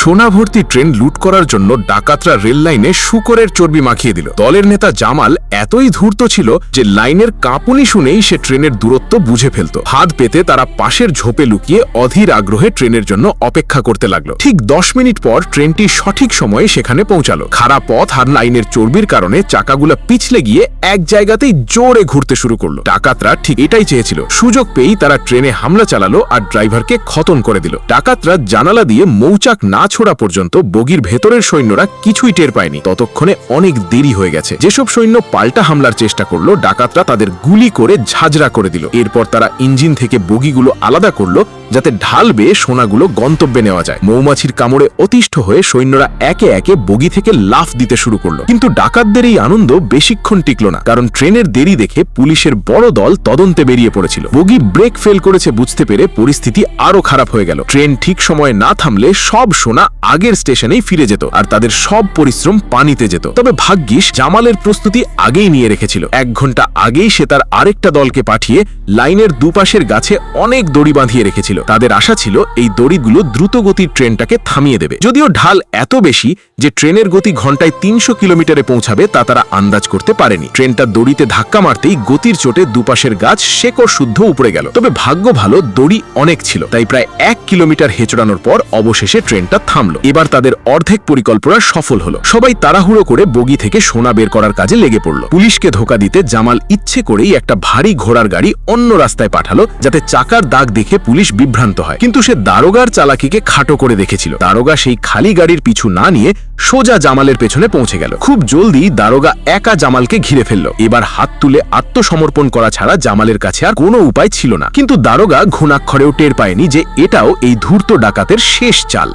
সোনা ভর্তি ট্রেন লুট করার জন্য ডাকাতরা রেল লাইনে শূকরের চর্বি মাখিয়ে দিল। দলের নেতা জামাল এতই ধূর্ত ছিল যে লাইনের কাঁপুনি শুনেই সে ট্রেনের দূরত্ব বুঝে ফেলত। হাত পেতে তারা পাশের ঝোপে লুকিয়ে অধীর আগ্রহে ট্রেনের জন্য অপেক্ষা করতে লাগলো। ঠিক 10 মিনিট পর ট্রেনটি সঠিক সময়ে সেখানে পৌঁছালো। খারাপ পথ আর লাইনের চর্বির কারণে চাকাগুলো পিছলে গিয়ে এক জায়গাতেই জোরে ঘুরতে শুরু করলো। ডাকাতরা ঠিক এটাই চেয়েছিল। সুযোগ পেয়েই তারা ট্রেনে হামলা চালালো আর ড্রাইভারকে খতম করে দিল। ডাকাতরা জানালা দিয়ে মৌচাক না ছোড়া পর্যন্ত বগির ভেতরের সৈন্যরা কিছুই টের পায়নি। ততক্ষণে অনেক দেরি হয়ে গেছে। যেসব সৈন্য পাল্টা হামলার চেষ্টা করলো, ডাকাতরা তাদের গুলি করে ঝাঁঝরা করে দিল। এরপর তারা ইঞ্জিন থেকে বগিগুলো আলাদা করলো যাতে ঢাল বেয়ে সোনাগুলো গন্তব্যে নেওয়া যায়। মৌমাছির কামড়ে অতিষ্ঠ হয়ে সৈন্যরা একে একে বগি থেকে লাফ দিতে শুরু করলো। কিন্তু ডাকাতদের এই আনন্দ বেশিক্ষণ টিকল না, কারণ ট্রেনের দেরি দেখে পুলিশের বড় দল তদন্তে বেরিয়ে পড়েছিল। বগি ব্রেক ফেল করেছে বুঝতে পেরে পরিস্থিতি আরো খারাপ হয়ে গেল। ট্রেন ঠিক সময়ে না থামলে সব সোনা আগের স্টেশনেই ফিরে যেত আর তাদের সব পরিশ্রম পানিতে যেত। তবে ভাগ্যিস জামালের প্রস্তুতি আগেই নিয়ে রেখেছিল। 1 ঘন্টা আগেই সে তার আরেকটা দলকে পাঠিয়ে লাইনের দুপাশের গাছে অনেক দড়ি বাঁধিয়ে রেখেছিল। তাদের আশা ছিল এই দড়িগুলো দ্রুত গতির ট্রেনটাকে থামিয়ে দেবে। যদিও ঢাল এত বেশি যে ট্রেনের গতি ঘন্টায় 300 কিলোমিটারে পৌঁছাবে তা তারা আন্দাজ করতে পারেনি। ট্রেনটা দড়িতে ধাক্কা মারতেই গতির চোটে দুপাশের গাছ শেকড় শুদ্ধ উপড়ে গেল। তবে ভাগ্য ভালো, দড়ি অনেক ছিল, তাই প্রায় 1 কিলোমিটার হেঁচড়ানোর পর অবশেষে ট্রেনটা থামলো। এবার তাদের অর্ধেক পরিকল্পনা সফল হলো। সবাই তাড়াহুড়ো করে বগি থেকে সোনা বের করার কাজে লেগে পড়ল। পুলিশকে ধোকা দিতে জামাল ইচ্ছে করেই একটা ভারী ঘোড়ার গাড়ি অন্য রাস্তায় পাঠালো যাতে চাকার দাগ দেখে পুলিশ বিভ্রান্ত হয়। কিন্তু সে দারোগার চালাকিকে খাটো করে দেখেছিল। দারোগা সেই খালি গাড়ির পিছু না নিয়ে সোজা জামালের পেছনে পৌঁছে গেল। খুব জলদি দারোগা একা জামালকে ঘিরে ফেলল। এবার হাত তুলে আত্মসমর্পণ করা ছাড়া জামালের কাছে আর কোনো উপায় ছিল না। কিন্তু দারোগা ঘুণাক্ষরেও টের পায়নি যে এটাও এই ধূর্ত ডাকাতের শেষ চাল।